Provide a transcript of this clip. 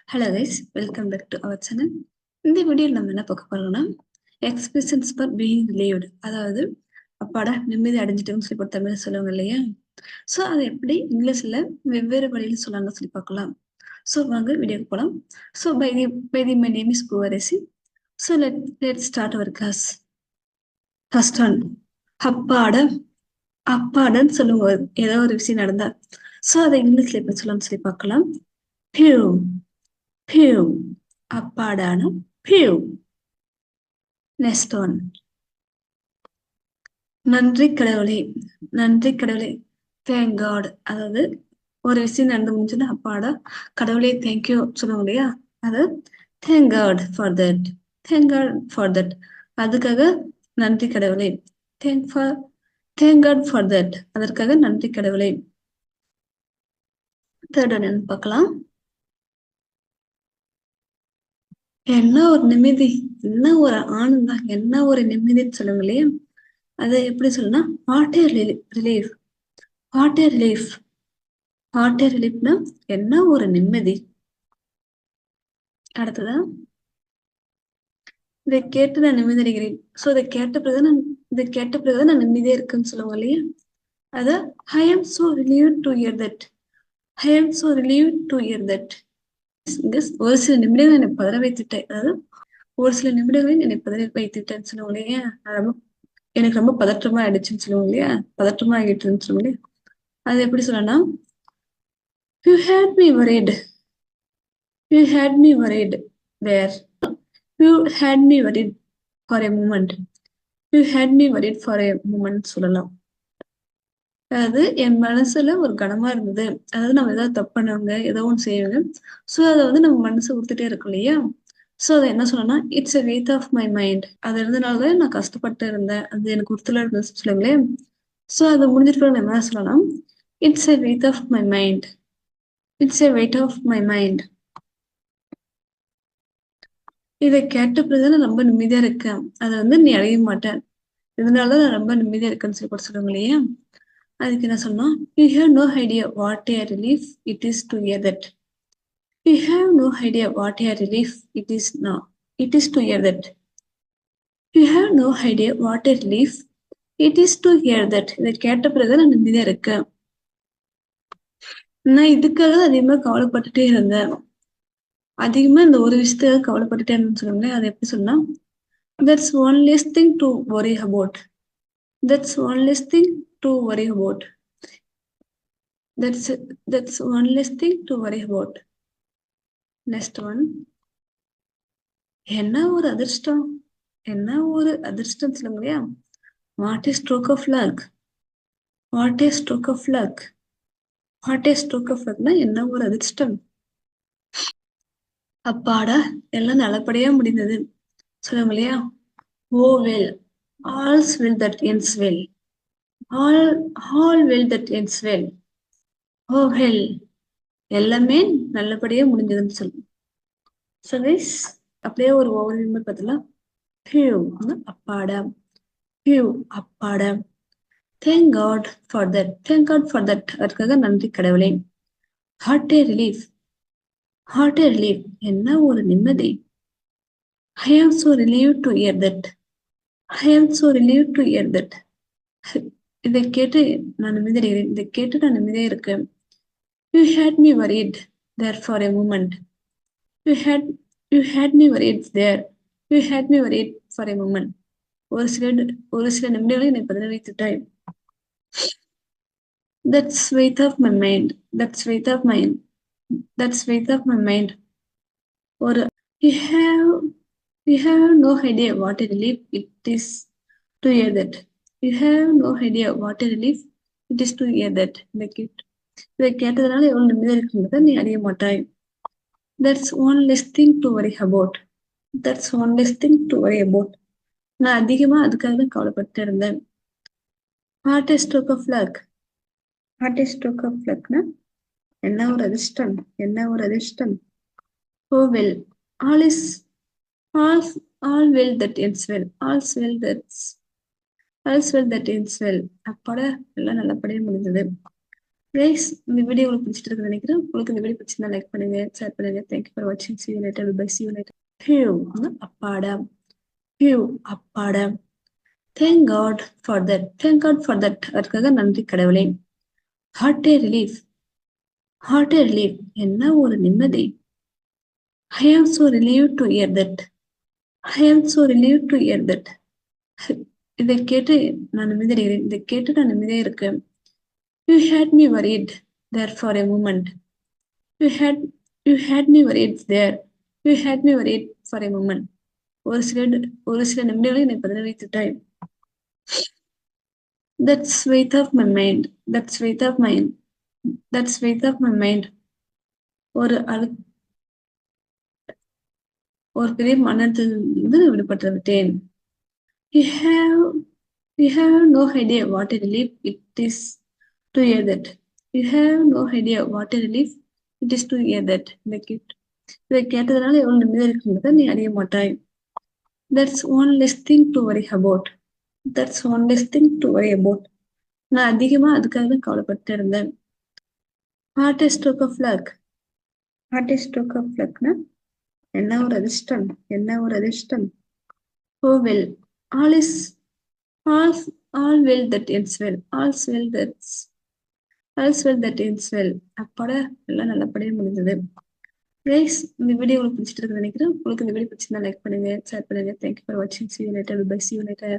Hello guys, welcome back to our channel. இந்த வீடியோவில் நம்ம என்ன பார்க்க போறோம்னா எக்ஸ்பிரஷன்ஸ் ஃபார் பீயிங் ரிலீவ்டு, அதாவது அப்பாடா நிம்மதி அடைஞ்சிட்டோம்னு சொல்லி ஒரு தமிழ் சொல்லுவாங்க இல்லையா? ஸோ அதை எப்படி இங்கிலீஷில் வெவ்வேறு வழியில் சொல்லலாம்னு சொல்லி பார்க்கலாம். ஸோ வாங்க வீடியோக்கு போகலாம். So by the my name is குவரசி. So let start our class. First one, அப்பாடா. அப்பாடான்னு சொல்லும்போது ஏதோ ஒரு விஷயம் நடந்தா ஸோ அதை இங்கிலீஷ்ல எப்படி சொல்லலாம்னு சொல்லி பார்க்கலாம். பியூ பியூ, அப்பாடான பியூ. நெக்ஸ்ட் ஒன், நன்றி கடவுளே. நன்றி கடவுளே, தேங்க் காட். அதாவது ஒரு விஷயம் நடந்து முடிஞ்சுன்னா அப்பாடா கடவுளே தேங்க்யூ சொல்லுவோம் இல்லையா? அது thank God for that. Thank God for that, அதுக்காக நன்றி கடவுளே. தேங்க் காட் ஃபார் தட், அதற்காக நன்றி கடவுளே. தேர்ட் ஒன் என்ன பார்க்கலாம். என்ன ஒரு நிம்மதி, என்ன ஒரு ஆனந்தம், என்ன ஒரு நிம்மதின்னு சொல்லுங்க இல்லையா? அதை எப்படி சொல்லணும்? What a relief. What a relief. What a ரிலீஃப்னா என்ன ஒரு நிம்மதி. அடுத்ததா, இதை கேட்டு நான் நிம்மதி அடைகிறேன். ஸோ இதை கேட்ட பிறகுதான் நான் நிம்மதியா இருக்குன்னு சொல்லுவாங்க இல்லையா? அது I am so relieved to hear that. I am so relieved to hear that. ஒரு சில நிமிடங்கள் என்னை பதற வைத்துட்டேன். அதாவது ஒரு சில நிமிடங்களில் என்னை பதற வைத்துட்டேன்னு சொல்லுவாங்க இல்லையா? எனக்கு ரொம்ப பதற்றமா ஆயிடுச்சுன்னு சொல்லுவாங்க இல்லையா? பதற்றமா ஆகிட்டுன்னு சொல்லுவாங்க இல்லையா? அது எப்படி சொல்லலாம்? You had me worried. You had me worried there. You had me worried for a moment. You had me worried for a moment சொல்லலாம். அதாவது என் மனசுல ஒரு கனமா இருந்தது. அதாவது நம்ம ஏதாவது தப்பு பண்ணவங்க, ஏதோ ஒன்று செய்வாங்க. ஸோ அதை வந்து நம்ம மனசு உறுத்திட்டே இருக்கும் இல்லையா? ஸோ அதை என்ன சொல்லணும்னா it's a weight of my mind. அது இருந்தனாலதான் நான் கஷ்டப்பட்டு இருந்தேன். அது எனக்கு உறுத்தல இருந்துச்சு சொல்லுங்களேன். ஸோ அது முடிஞ்சிட்டு நம்ம என்ன சொல்லலாம்? It's a weight of my mind. It's a weight of my mind. இதை கேட்ட பிறகு நான் ரொம்ப நிம்மதியா இருக்கேன். அதை வந்து நீ அடைய மாட்டேன். இதனாலதான் நான் ரொம்ப நிம்மதியா இருக்கேன்னு சொல்லி கூட சொல்லுவாங்க இல்லையா? அதுக்கு என்ன சொன்னோம்? You have no idea what a relief it is to hear that. You have no idea what a relief it is to hear that. You have no idea what a relief it is to hear that. இதை கேட்ட பிறகு நான் நிம்மதியா இருக்கேன். நான் இதுக்காக அதிகமா கவலைப்பட்டுட்டே இருந்தேன். அதிகமா இந்த ஒரு விஷயத்துக்காக கவலைப்பட்டுட்டே இருந்தேன்னு சொல்லுவாங்களே, அதை எப்படி சொன்னா? That's one less thing to worry about. That's one less thing to worry about. That's one less thing to worry about. Next one. என்ன ஒரு அதிர்ஷ்டம், என்ன ஒரு அதிர்ஷ்டம் சொல்லுங்க இல்லையா? What a stroke of luck. What a stroke of luck. What a stroke of luckனா என்ன ஒரு அதிர்ஷ்டம். அப்பாடா எல்லாம் நல்லபடியா முடிந்தது சொல்லுங்க இல்லையா? Oh well, all's well that ends well. All well that ends well. Oh hell, எல்லாமே நல்லபடியா முடிஞ்சதுன்னு சொல்லுவோம். ஸோ கைஸ், அப்படியே ஒரு ஓவர் வியூ பார்த்தலாம். ஹியூ அப்பாடா. ஹியூ அப்பாடா. Thank God for that. Thank God for that, அதுக்காக நன்றி கடவுளே. What a relief. What a relief, என்ன ஒரு நிம்மதி. I am so relieve to hear that. I am so relieve to hear that. இதை கேட்டு நான் நிம்மதி அடைகிறேன். இதை கேட்டு நான் நிம்மதியா இருக்கேன். You had me worried there for a moment. You had you had me worried there. You had me worried for a moment. ஒரு சில நிமிடங்களில் என்னை பதற வைத்துட்டாய். That's weight of my mind. That's weight of mind. That's weight of my mind. ஒரு you have you have no idea what a relief it is to hear that. You have no idea what a relief it is to hear that. இதை கேட்டதுனால எவ்வளவு நிம்மதியா இருக்குங்கிறத நீ அறிய மாட்டாய். That's one less thing to worry about. That's one less thing to worry about. நான் அதிகமா அதுக்காக தான் கவலைப்பட்டு இருந்தேன். What a stroke of luck. What a stroke of luckனா என்ன ஒரு அதிர்ஷ்டம், என்ன ஒரு அதிர்ஷ்டம். Oh well, all is all well that ends well. All's well that ends well. அப்பாட எல்லாம் நல்லபடியா முடிஞ்சது. கைஸ் இந்த வீடியோ உங்களுக்கு பிடிச்சிட்டு இருக்குன்னு நினைக்கிறேன். உங்களுக்கு இந்த வீடியோ பிடிச்சிருந்தா லைக் பண்ணுங்க, ஷேர் பண்ணுங்க. தேங்க்யூ ஃபார் வாட்சிங். See you later. Bye. See you later. ஹியூ அப்பாடா, ஹியூ அப்பாடா. Thank God for that, thank God for that. அதுக்காக நன்றி கடவுளே. What a relief, what a relief. என்ன ஒரு நிம்மதி. I am so relieve to hear that, I am so relieve to hear that. இதை கேட்டு நான் நிம்மதியடைகிறேன், இதை கேட்டு நான் நிம்மதியாக இருக்கேன். You had me worried there for a moment. You had you had me worried there. You had me worried for a moment. ஒரு சில நிமிடங்களில் என்னை பதற வைத்துட்டாய். That's weight of my mind. That's weight of my That's weight of my mind. ஒரு அழு ஒரு பெரிய மனதிலிருந்து விடுபட்டு விட்டேன். You have you have no idea what a relief it is to hear that. You have no idea what a relief it is to hear that. இதை கேட்டதுனால எவ்வளவு நிம்மதியா இருக்குங்கிறத நீ அறிய மாட்டாய். That's one less thing to worry about. That's one less thing to worry about. நான் அதிகமா அதுக்காக தான் கவலைப்பட்டு இருந்தேன். What a stroke of luck. What a stroke of luckனா என்ன ஒரு அதிர்ஷ்டம், என்ன ஒரு அதிர்ஷ்டம். Oh well, all is all well that ends well. All's well that ends well. அப்பாடா எல்லாம் நல்லபடியா முடிஞ்சது. கைஸ் இந்த வீடியோ உங்களுக்கு பிடிச்சிட்டு இருக்குன்னு நினைக்கிறேன். உங்களுக்கு இந்த வீடியோ பிடிச்சிருந்தா லைக் பண்ணுங்க, ஷேர் பண்ணுங்க. தேங்க்யூ ஃபார் வாட்சிங். See you later. Bye. See you later.